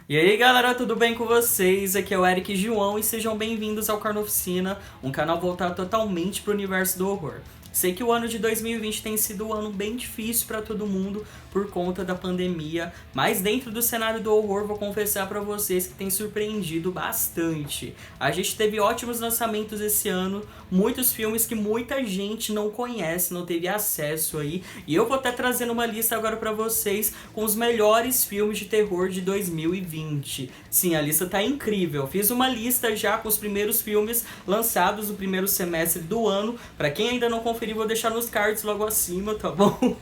E aí galera, tudo bem com vocês? Aqui é o Eric João e sejam bem-vindos ao Carnoficina, um canal voltado totalmente para o universo do horror. Sei que o ano de 2020 tem sido um ano bem difícil para todo mundo por conta da pandemia, mas dentro do cenário do horror vou confessar para vocês que tem surpreendido bastante. A gente teve ótimos lançamentos esse ano, muitos filmes que muita gente não conhece, não teve acesso aí, e eu vou estar trazendo uma lista agora para vocês com os melhores filmes de terror de 2020. Sim, a lista tá incrível. Fiz uma lista já com os primeiros filmes lançados no primeiro semestre do ano. Para quem ainda não conferiu, vou deixar nos cards logo acima, tá bom?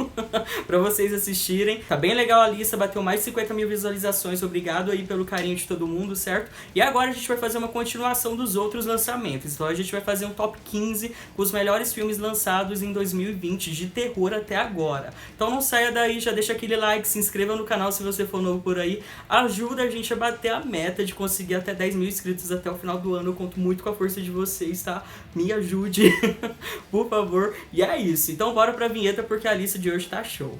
Pra vocês assistirem. Tá bem legal a lista, bateu mais de 50 mil visualizações. Obrigado aí pelo carinho de todo mundo, certo? E agora a gente vai fazer uma continuação dos outros lançamentos. Então a gente vai fazer um top 15 com os melhores filmes lançados em 2020 de terror até agora. Então não saia daí, já deixa aquele like, se inscreva no canal se você for novo por aí. Ajuda a gente a bater a meta de conseguir até 10 mil inscritos até o final do ano. Eu conto muito com a força de vocês, tá? Me ajude, por favor. E é isso, então bora pra vinheta porque a lista de hoje tá show.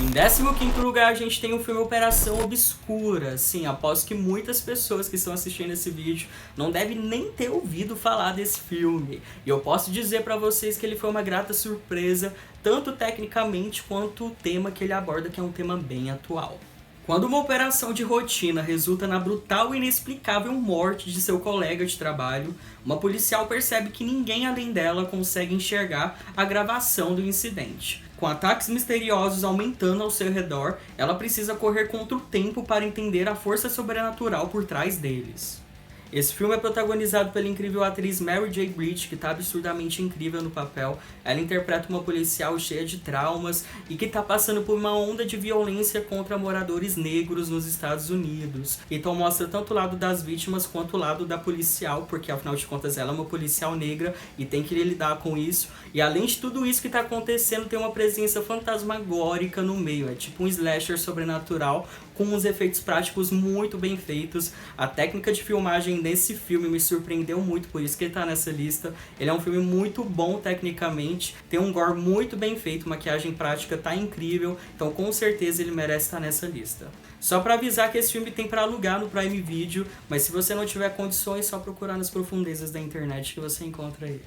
Em 15º lugar, a gente tem o filme Operação Obscura. Sim, aposto que muitas pessoas que estão assistindo esse vídeo não devem nem ter ouvido falar desse filme. E eu posso dizer pra vocês que ele foi uma grata surpresa, tanto tecnicamente quanto o tema que ele aborda, que é um tema bem atual. Quando uma operação de rotina resulta na brutal e inexplicável morte de seu colega de trabalho, uma policial percebe que ninguém além dela consegue enxergar a gravação do incidente. Com ataques misteriosos aumentando ao seu redor, ela precisa correr contra o tempo para entender a força sobrenatural por trás deles. Esse filme é protagonizado pela incrível atriz Mary J. Blige, que está absurdamente incrível no papel. Ela interpreta uma policial cheia de traumas e que está passando por uma onda de violência contra moradores negros nos Estados Unidos. Então mostra tanto o lado das vítimas quanto o lado da policial, porque afinal de contas ela é uma policial negra e tem que lidar com isso. E além de tudo isso que está acontecendo, tem uma presença fantasmagórica no meio. É tipo um slasher sobrenatural com uns efeitos práticos muito bem feitos. A técnica de filmagem desse filme me surpreendeu muito, por isso que ele tá nessa lista. Ele é um filme muito bom tecnicamente, tem um gore muito bem feito, maquiagem prática tá incrível, então com certeza ele merece estar nessa lista. Só pra avisar que esse filme tem pra alugar no Prime Video, mas se você não tiver condições, é só procurar nas profundezas da internet que você encontra ele.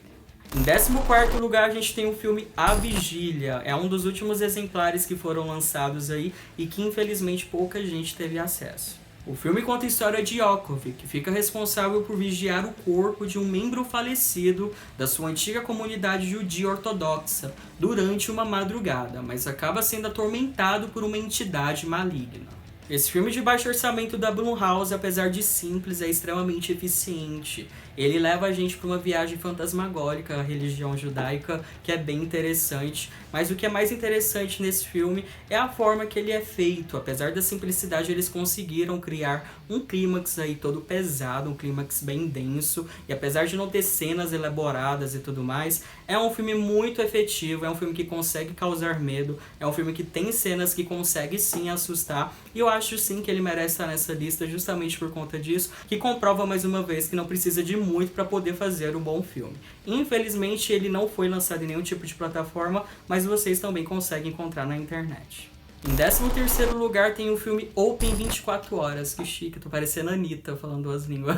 Em 14º lugar, a gente tem o filme A Vigília. É um dos últimos exemplares que foram lançados aí e que infelizmente pouca gente teve acesso. O filme conta a história de Yakov, que fica responsável por vigiar o corpo de um membro falecido da sua antiga comunidade judia ortodoxa durante uma madrugada, mas acaba sendo atormentado por uma entidade maligna. Esse filme de baixo orçamento da Blumhouse, apesar de simples, é extremamente eficiente. Ele leva a gente para uma viagem fantasmagórica à religião judaica, que é bem interessante. Mas o que é mais interessante nesse filme é a forma que ele é feito. Apesar da simplicidade, eles conseguiram criar um clímax aí todo pesado, um clímax bem denso. E apesar de não ter cenas elaboradas e tudo mais, é um filme muito efetivo, é um filme que consegue causar medo, é um filme que tem cenas que consegue sim assustar. E eu acho sim que ele merece estar nessa lista justamente por conta disso, que comprova mais uma vez que não precisa de muito para poder fazer um bom filme. Infelizmente ele não foi lançado em nenhum tipo de plataforma, mas vocês também conseguem encontrar na internet. Em 13º lugar tem o filme Open 24 Horas. Que chique, tô parecendo a Anitta falando duas línguas.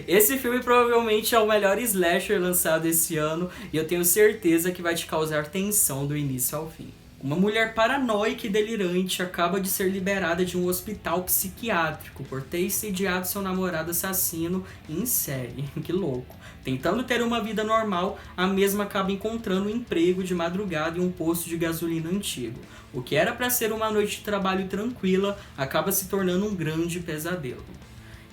Esse filme provavelmente é o melhor slasher lançado esse ano e eu tenho certeza que vai te causar tensão do início ao fim. Uma mulher paranoica e delirante acaba de ser liberada de um hospital psiquiátrico por ter assediado seu namorado assassino em série. Que louco. Tentando ter uma vida normal, a mesma acaba encontrando um emprego de madrugada em um posto de gasolina antigo. O que era para ser uma noite de trabalho tranquila, acaba se tornando um grande pesadelo.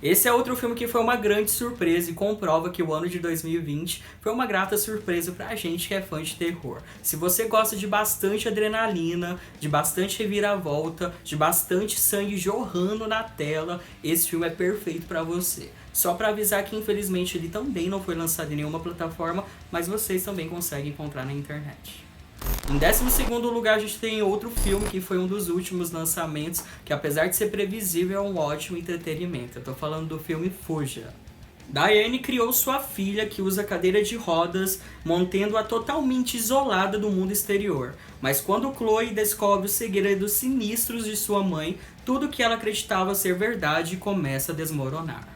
Esse é outro filme que foi uma grande surpresa e comprova que o ano de 2020 foi uma grata surpresa pra gente que é fã de terror. Se você gosta de bastante adrenalina, de bastante reviravolta, de bastante sangue jorrando na tela, esse filme é perfeito pra você. Só pra avisar que infelizmente ele também não foi lançado em nenhuma plataforma, mas vocês também conseguem encontrar na internet. Em 12º lugar, a gente tem outro filme que foi um dos últimos lançamentos, que apesar de ser previsível, é um ótimo entretenimento. Eu tô falando do filme Fuja. Diane criou sua filha, que usa cadeira de rodas, mantendo-a totalmente isolada do mundo exterior. Mas quando Chloe descobre os segredos sinistros de sua mãe, tudo que ela acreditava ser verdade começa a desmoronar.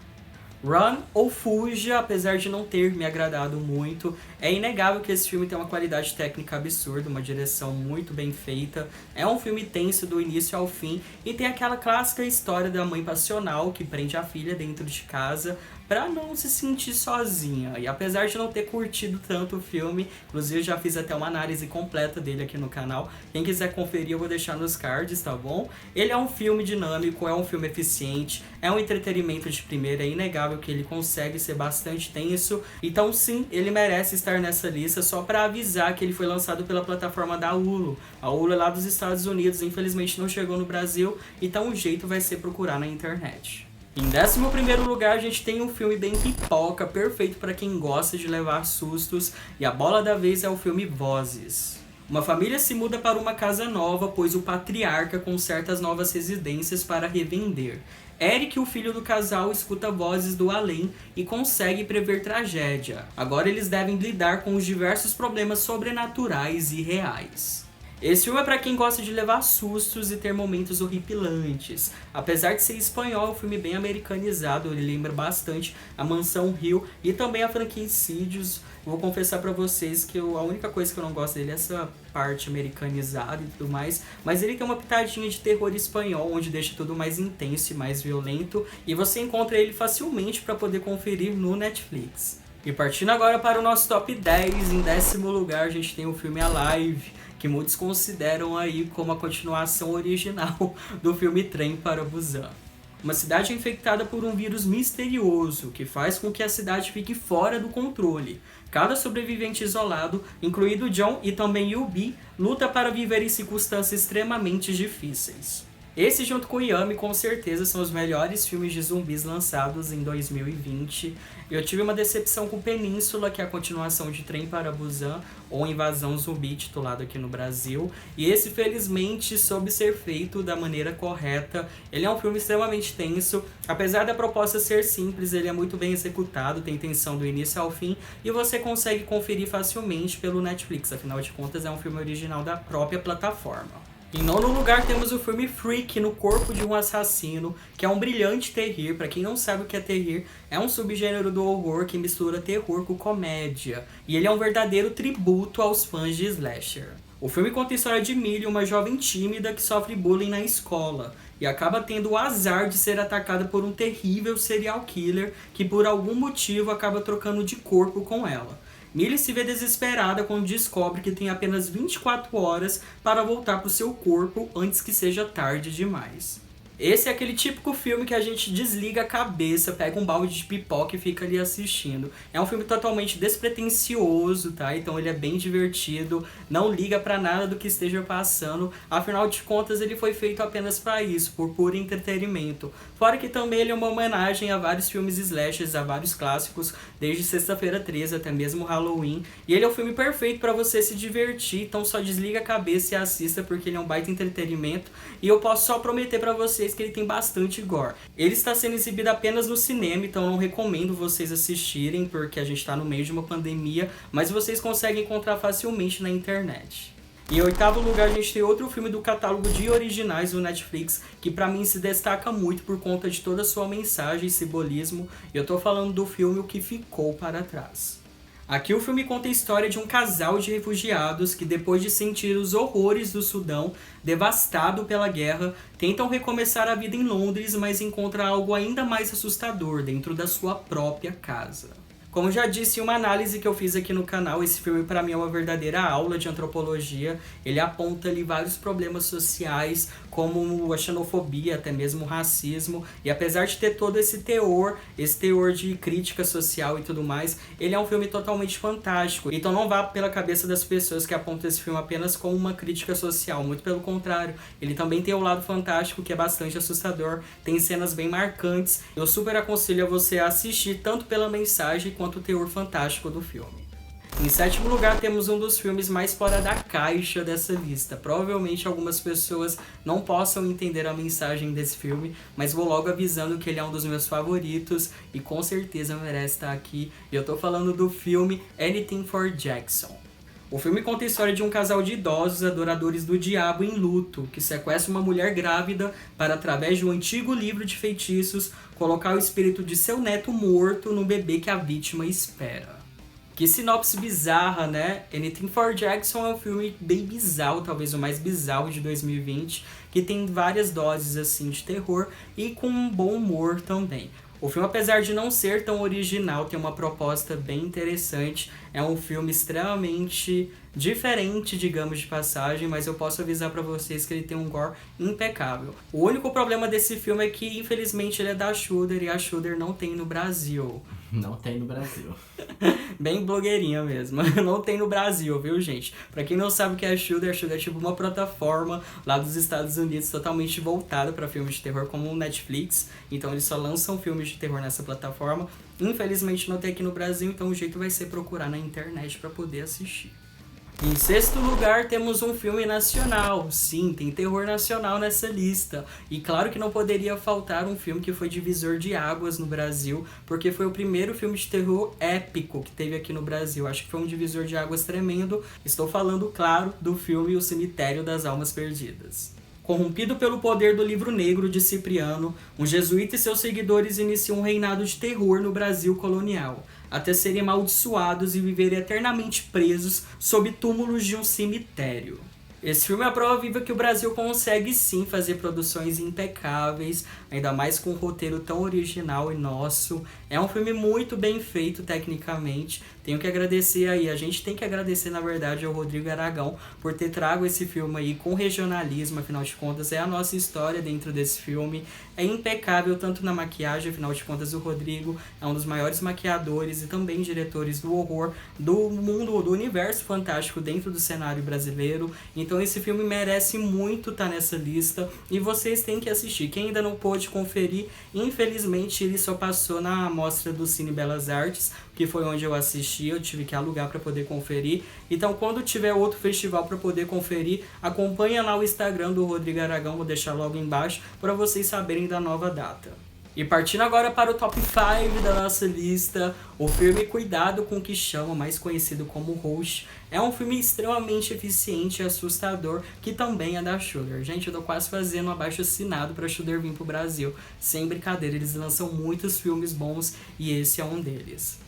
Run ou Fuja, apesar de não ter me agradado muito, é inegável que esse filme tem uma qualidade técnica absurda, uma direção muito bem feita, é um filme tenso do início ao fim e tem aquela clássica história da mãe passional que prende a filha dentro de casa pra não se sentir sozinha. E apesar de não ter curtido tanto o filme, inclusive eu já fiz até uma análise completa dele aqui no canal, quem quiser conferir eu vou deixar nos cards, tá bom? Ele é um filme dinâmico, é um filme eficiente, é um entretenimento de primeira, é inegável que ele consegue ser bastante tenso, então sim, ele merece estar nessa lista, só pra avisar que ele foi lançado pela plataforma da Hulu. A Hulu é lá dos Estados Unidos, infelizmente não chegou no Brasil, então o jeito vai ser procurar na internet. Em 11º lugar, a gente tem um filme bem pipoca, perfeito para quem gosta de levar sustos, e a bola da vez é o filme Vozes. Uma família se muda para uma casa nova, pois o patriarca conserta as novas residências para revender. Eric, o filho do casal, escuta vozes do além e consegue prever tragédia. Agora eles devem lidar com os diversos problemas sobrenaturais e reais. Esse filme é pra quem gosta de levar sustos e ter momentos horripilantes. Apesar de ser espanhol, é um filme bem americanizado, ele lembra bastante a Mansão Hill e também a franquia Insidious. Vou confessar pra vocês que a única coisa que eu não gosto dele é essa parte americanizada e tudo mais, mas ele tem uma pitadinha de terror espanhol, onde deixa tudo mais intenso e mais violento, e você encontra ele facilmente pra poder conferir no Netflix. E partindo agora para o nosso top 10, em 10º lugar a gente tem o filme Alive, que muitos consideram aí como a continuação original do filme Trem para Busan. Uma cidade infectada por um vírus misterioso, que faz com que a cidade fique fora do controle. Cada sobrevivente isolado, incluído John e também Yubi, luta para viver em circunstâncias extremamente difíceis. Esse, junto com Yami, com certeza são os melhores filmes de zumbis lançados em 2020. Eu tive uma decepção com Península, que é a continuação de Trem para Busan, ou Invasão Zumbi, titulado aqui no Brasil. E esse, felizmente, soube ser feito da maneira correta. Ele é um filme extremamente tenso. Apesar da proposta ser simples, ele é muito bem executado, tem tensão do início ao fim, e você consegue conferir facilmente pelo Netflix. Afinal de contas, é um filme original da própria plataforma. Em 9º lugar temos o filme Freak, no corpo de um assassino, que é um brilhante terrir. Para quem não sabe o que é terrir, é um subgênero do horror que mistura terror com comédia, e ele é um verdadeiro tributo aos fãs de slasher. O filme conta a história de Millie, uma jovem tímida que sofre bullying na escola, e acaba tendo o azar de ser atacada por um terrível serial killer que por algum motivo acaba trocando de corpo com ela. Millie se vê desesperada quando descobre que tem apenas 24 horas para voltar para o seu corpo antes que seja tarde demais. Esse é aquele típico filme que a gente desliga a cabeça, pega um balde de pipoca e fica ali assistindo. É um filme totalmente despretensioso, tá? Então ele é bem divertido, não liga pra nada do que esteja passando. Afinal de contas, ele foi feito apenas pra isso, por puro entretenimento. Fora que também ele é uma homenagem a vários filmes slashers, a vários clássicos, desde Sexta-feira 13 até mesmo Halloween. E ele é um filme perfeito pra você se divertir, então só desliga a cabeça e assista, porque ele é um baita entretenimento. E eu posso só prometer pra vocês que ele tem bastante gore. Ele está sendo exibido apenas no cinema, então eu não recomendo vocês assistirem, porque a gente está no meio de uma pandemia, mas vocês conseguem encontrar facilmente na internet. Em 8º lugar, a gente tem outro filme do catálogo de originais do Netflix, que pra mim se destaca muito por conta de toda a sua mensagem e simbolismo. Eu tô falando do filme O Que Ficou para Trás. Aqui o filme conta a história de um casal de refugiados que, depois de sentir os horrores do Sudão, devastado pela guerra, tentam recomeçar a vida em Londres, mas encontram algo ainda mais assustador dentro da sua própria casa. Como já disse em uma análise que eu fiz aqui no canal, esse filme para mim é uma verdadeira aula de antropologia. Ele aponta ali vários problemas sociais, como a xenofobia, até mesmo o racismo. E apesar de ter todo esse teor de crítica social e tudo mais, ele é um filme totalmente fantástico. Então não vá pela cabeça das pessoas que apontam esse filme apenas como uma crítica social. Muito pelo contrário, ele também tem o lado fantástico, que é bastante assustador. Tem cenas bem marcantes. Eu super aconselho a você a assistir tanto pela mensagem quanto o teor fantástico do filme. Em sétimo lugar, temos um dos filmes mais fora da caixa dessa lista. Provavelmente algumas pessoas não possam entender a mensagem desse filme, mas vou logo avisando que ele é um dos meus favoritos e com certeza merece estar aqui. E eu tô falando do filme Anything for Jackson. O filme conta a história de um casal de idosos adoradores do diabo em luto, que sequestra uma mulher grávida para, através de um antigo livro de feitiços, colocar o espírito de seu neto morto no bebê que a vítima espera. Que sinopse bizarra, né? Anything for Jackson é um filme bem bizarro, talvez o mais bizarro de 2020, que tem várias doses assim de terror e com um bom humor também. O filme, apesar de não ser tão original, tem uma proposta bem interessante. É um filme extremamente diferente, digamos, de passagem, mas eu posso avisar pra vocês que ele tem um gore impecável. O único problema desse filme é que, infelizmente, ele é da Shudder e a Shudder não tem no Brasil. Não tem no Brasil. Bem blogueirinha mesmo. Não tem no Brasil, viu, gente? Pra quem não sabe o que é a Shudder é tipo uma plataforma lá dos Estados Unidos totalmente voltada pra filmes de terror, como o Netflix. Então eles só lançam filmes de terror nessa plataforma. Infelizmente não tem aqui no Brasil, então o jeito vai ser procurar na internet pra poder assistir. Em sexto lugar, temos um filme nacional. Sim, tem terror nacional nessa lista. E claro que não poderia faltar um filme que foi divisor de águas no Brasil, porque foi o primeiro filme de terror épico que teve aqui no Brasil. Acho que foi um divisor de águas tremendo. Estou falando, claro, do filme O Cemitério das Almas Perdidas. Corrompido pelo poder do livro negro de Cipriano, um jesuíta e seus seguidores iniciam um reinado de terror no Brasil colonial, até serem amaldiçoados e viverem eternamente presos sob túmulos de um cemitério. Esse filme é a prova viva que o Brasil consegue sim fazer produções impecáveis, ainda mais com um roteiro tão original e nosso. É um filme muito bem feito tecnicamente. Tenho que agradecer aí, a gente tem que agradecer na verdade ao Rodrigo Aragão por ter trago esse filme aí com regionalismo, afinal de contas é a nossa história dentro desse filme. É impecável tanto na maquiagem, afinal de contas o Rodrigo é um dos maiores maquiadores e também diretores do horror do mundo, do universo fantástico dentro do cenário brasileiro. Então esse filme merece muito estar nessa lista e vocês têm que assistir. Quem ainda não pôde conferir, infelizmente ele só passou na mostra do Cine Belas Artes, que foi onde eu assisti, eu tive que alugar para poder conferir. Então quando tiver outro festival para poder conferir, acompanha lá o Instagram do Rodrigo Aragão, vou deixar logo embaixo para vocês saberem da nova data. E partindo agora para o top 5 da nossa lista, o filme Cuidado com o que Chama, mais conhecido como Host, é um filme extremamente eficiente e assustador, que também é da Shudder. Gente, eu tô quase fazendo um abaixo-assinado pra Shudder vir pro Brasil. Sem brincadeira, eles lançam muitos filmes bons e esse é um deles.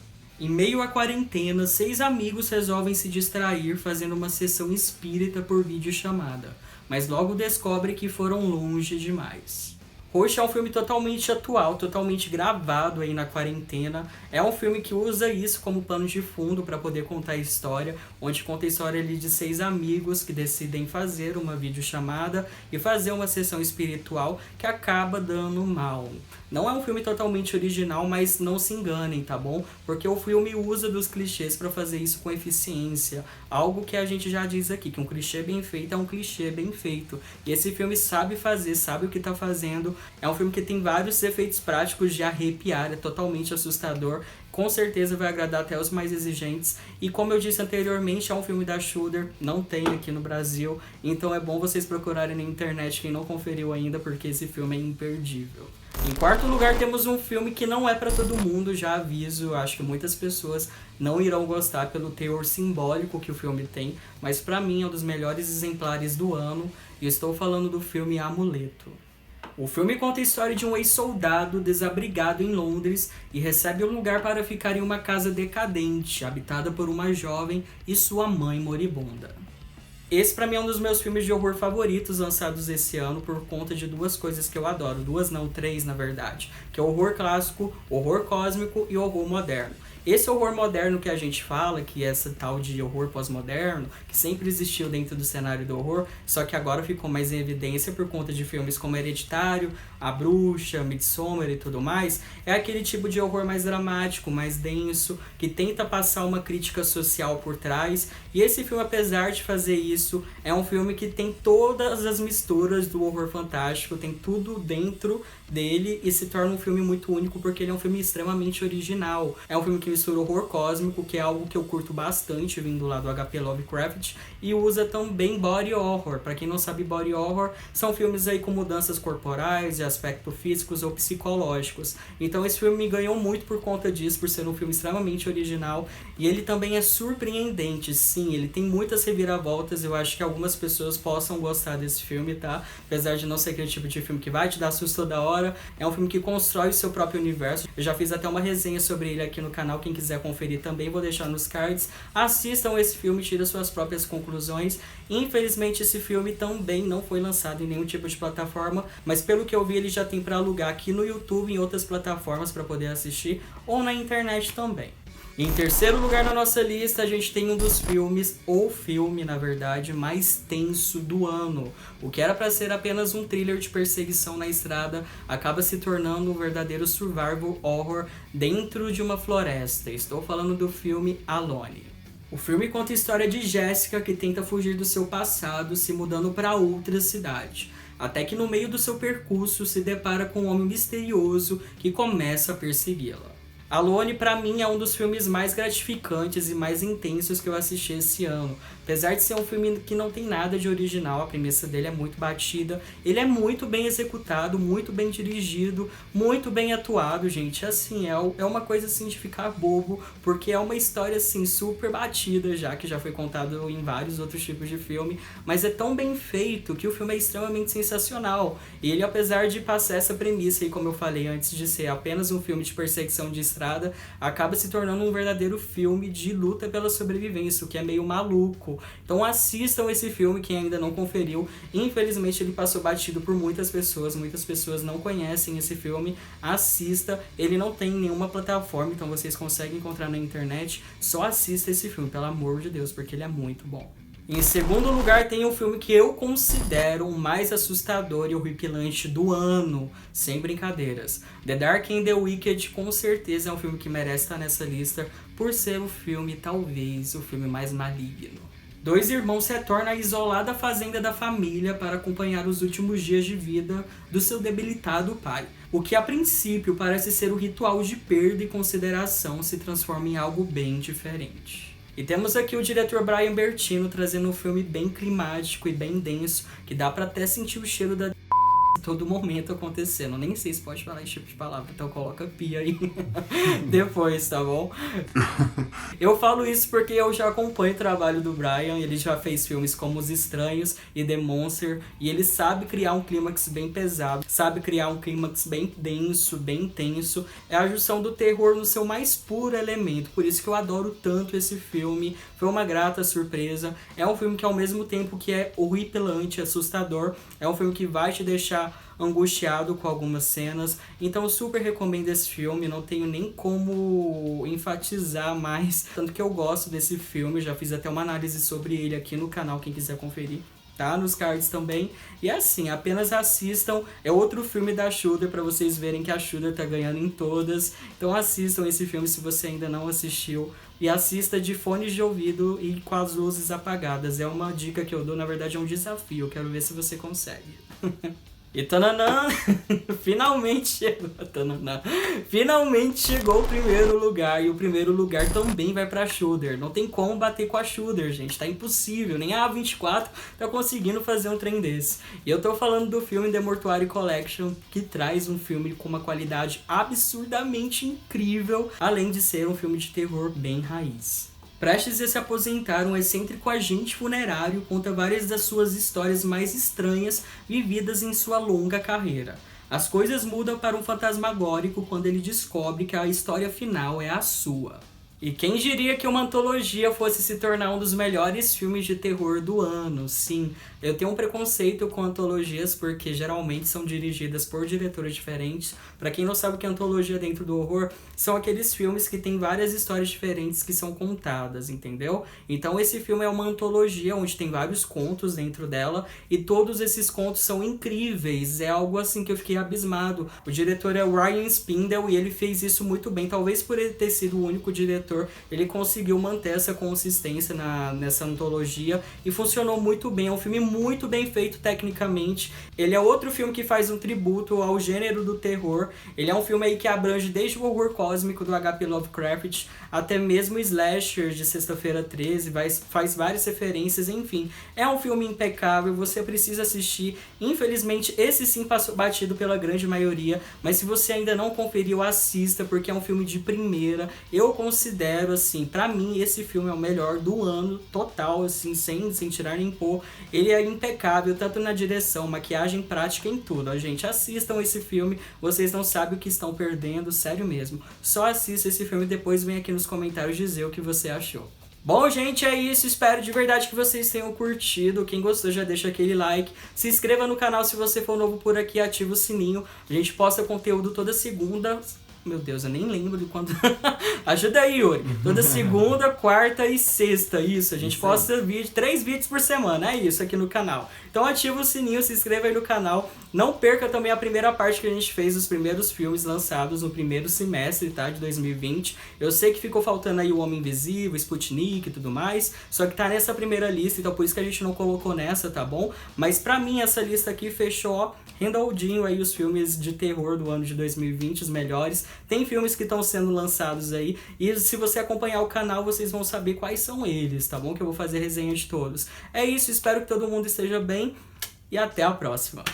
Em meio à quarentena, 6 amigos resolvem se distrair fazendo uma sessão espírita por videochamada, mas logo descobrem que foram longe demais. Host é um filme totalmente atual, totalmente gravado aí na quarentena. É um filme que usa isso como pano de fundo para poder contar a história, onde conta a história ali de 6 amigos que decidem fazer uma videochamada e fazer uma sessão espiritual que acaba dando mal. Não é um filme totalmente original, mas não se enganem, tá bom? Porque o filme usa dos clichês para fazer isso com eficiência. Algo que a gente já diz aqui, que um clichê bem feito é um clichê bem feito. E esse filme sabe fazer, sabe o que tá fazendo. É um filme que tem vários efeitos práticos de arrepiar, é totalmente assustador. Com certeza vai agradar até os mais exigentes. E como eu disse anteriormente, é um filme da Shudder, não tem aqui no Brasil. Então é bom vocês procurarem na internet quem não conferiu ainda, porque esse filme é imperdível. Em quarto lugar temos um filme que não é pra todo mundo, já aviso, acho que muitas pessoas não irão gostar pelo teor simbólico que o filme tem, mas pra mim é um dos melhores exemplares do ano, e estou falando do filme Amuleto. O filme conta a história de um ex-soldado desabrigado em Londres e recebe um lugar para ficar em uma casa decadente, habitada por uma jovem e sua mãe moribunda. Esse pra mim é um dos meus filmes de horror favoritos lançados esse ano por conta de 2 coisas que eu adoro. 2 não, 3 na verdade. Que é o horror clássico, horror cósmico e horror moderno. Esse horror moderno que a gente fala, que é essa tal de horror pós-moderno, que sempre existiu dentro do cenário do horror, só que agora ficou mais em evidência por conta de filmes como Hereditário, A Bruxa, Midsommar e tudo mais, é aquele tipo de horror mais dramático, mais denso, que tenta passar uma crítica social por trás. E esse filme, apesar de fazer isso, é um filme que tem todas as misturas do horror fantástico, tem tudo dentro dele e se torna um filme muito único porque ele é um filme extremamente original. É um filme que que mistura horror cósmico, que é algo que eu curto bastante vindo lá do HP Lovecraft, e usa também body horror. Pra quem não sabe, body horror são filmes aí com mudanças corporais, de aspectos físicos ou psicológicos. Então esse filme me ganhou muito por conta disso, por ser um filme extremamente original, e ele também é surpreendente, sim, ele tem muitas reviravoltas. Eu acho que algumas pessoas possam gostar desse filme, tá? Apesar de não ser aquele tipo de filme que vai te dar susto toda hora, é um filme que constrói o seu próprio universo. Eu já fiz até uma resenha sobre ele aqui no canal, quem quiser conferir também vou deixar nos cards. Assistam esse filme, tirem suas próprias conclusões. Infelizmente esse filme também não foi lançado em nenhum tipo de plataforma, mas pelo que eu vi ele já tem para alugar aqui no YouTube, em outras plataformas para poder assistir, ou na internet também. Em terceiro lugar na nossa lista, a gente tem um dos filmes, ou filme, na verdade, mais tenso do ano. O que era para ser apenas um thriller de perseguição na estrada, acaba se tornando um verdadeiro survival horror dentro de uma floresta. Estou falando do filme Alone. O filme conta a história de Jessica, que tenta fugir do seu passado, se mudando para outra cidade. Até que no meio do seu percurso se depara com um homem misterioso que começa a persegui-la. Alone, pra mim, é um dos filmes mais gratificantes e mais intensos que eu assisti esse ano. Apesar de ser um filme que não tem nada de original, a premissa dele é muito batida, ele é muito bem executado, muito bem dirigido, muito bem atuado, gente. Assim, é uma coisa assim de ficar bobo, porque é uma história assim super batida já, que já foi contado em vários outros tipos de filme, mas é tão bem feito que o filme é extremamente sensacional. E ele, apesar de passar essa premissa, e como eu falei antes de ser apenas um filme de perseguição de estrada, acaba se tornando um verdadeiro filme de luta pela sobrevivência, o que é meio maluco. Então assistam esse filme, quem ainda não conferiu. Infelizmente ele passou batido por muitas pessoas não conhecem esse filme. Assista, ele não tem nenhuma plataforma, então vocês conseguem encontrar na internet. Só assista esse filme, pelo amor de Deus, porque ele é muito bom. Em segundo lugar, tem um filme que eu considero o mais assustador e horripilante do ano, sem brincadeiras. The Dark and the Wicked, com certeza, é um filme que merece estar nessa lista, por ser o filme, talvez, o filme mais maligno. Dois irmãos retornam à isolada fazenda da família para acompanhar os últimos dias de vida do seu debilitado pai. O que a princípio parece ser um ritual de perda e consideração se transforma em algo bem diferente. E temos aqui o diretor Brian Bertino trazendo um filme bem climático e bem denso, que dá pra até sentir o cheiro da todo momento acontecendo. Nem sei se pode falar esse tipo de palavra, então coloca pia aí depois, tá bom? Eu falo isso porque eu já acompanho o trabalho do Brian, ele já fez filmes como Os Estranhos e The Monster, e ele sabe criar um clímax bem pesado, sabe criar um clímax bem denso, bem intenso. É a junção do terror no seu mais puro elemento, por isso que eu adoro tanto esse filme. Foi uma grata surpresa. É um filme que ao mesmo tempo que é horripilante, assustador, é um filme que vai te deixar angustiado com algumas cenas. Então eu super recomendo esse filme, não tenho nem como enfatizar mais, tanto que eu gosto desse filme, já fiz até uma análise sobre ele aqui no canal, quem quiser conferir, tá? Nos cards também. E assim, apenas assistam, é outro filme da Shudder pra vocês verem que a Shudder tá ganhando em todas. Então assistam esse filme se você ainda não assistiu. E assista de fones de ouvido e com as luzes apagadas. É uma dica que eu dou, na verdade é um desafio. Eu quero ver se você consegue. E tananã, finalmente chegou, tananã, finalmente chegou o primeiro lugar, e o primeiro lugar também vai pra Shudder. Não tem como bater com a Shudder, gente, tá impossível, nem a A24 tá conseguindo fazer um trem desse. E eu tô falando do filme The Mortuary Collection, que traz um filme com uma qualidade absurdamente incrível, além de ser um filme de terror bem raiz. Prestes a se aposentar, um excêntrico agente funerário conta várias das suas histórias mais estranhas vividas em sua longa carreira. As coisas mudam para um fantasmagórico quando ele descobre que a história final é a sua. E quem diria que uma antologia fosse se tornar um dos melhores filmes de terror do ano? Sim, eu tenho um preconceito com antologias porque geralmente são dirigidas por diretores diferentes. Pra quem não sabe o que é antologia dentro do horror, são aqueles filmes que tem várias histórias diferentes que são contadas, entendeu? Então esse filme é uma antologia onde tem vários contos dentro dela e todos esses contos são incríveis. É algo assim que eu fiquei abismado. O diretor é o Ryan Spindell e ele fez isso muito bem. Talvez por ele ter sido o único diretor, ele conseguiu manter essa consistência nessa antologia e funcionou muito bem. É um filme muito bem feito tecnicamente. Ele é outro filme que faz um tributo ao gênero do terror. Ele é um filme aí que abrange desde o horror cósmico do H.P. Lovecraft até mesmo slasher de Sexta-feira 13, faz várias referências, enfim. É um filme impecável, você precisa assistir. Infelizmente, esse sim passou batido pela grande maioria, mas se você ainda não conferiu, assista, porque é um filme de primeira. Eu considero, assim, pra mim, esse filme é o melhor do ano, total, assim, sem tirar nem pôr. Ele é impecável, tanto na direção, maquiagem, prática, em tudo. Ó, gente, assistam esse filme, vocês não sabem o que estão perdendo, sério mesmo. Só assista esse filme e depois vem aqui nos comentários dizer o que você achou. Bom, gente, é isso. Espero de verdade que vocês tenham curtido. Quem gostou já deixa aquele like. Se inscreva no canal se você for novo por aqui. Ativa o sininho. A gente posta conteúdo toda segunda. Meu Deus, eu nem lembro de quando... Ajuda aí, Yuri. Toda segunda, quarta e sexta. Isso, a gente posta 3 vídeos por semana. É isso aqui no canal. Então ativa o sininho, se inscreva aí no canal. Não perca também a primeira parte que a gente fez dos primeiros filmes lançados no primeiro semestre, tá? De 2020. Eu sei que ficou faltando aí o Homem Invisível, Sputnik e tudo mais. Só que tá nessa primeira lista, então por isso que a gente não colocou nessa, tá bom? Mas pra mim essa lista aqui fechou, ó, rendaldinho aí os filmes de terror do ano de 2020, os melhores. Tem filmes que estão sendo lançados aí, e se você acompanhar o canal, vocês vão saber quais são eles, tá bom? Que eu vou fazer resenha de todos. É isso, espero que todo mundo esteja bem, e até a próxima.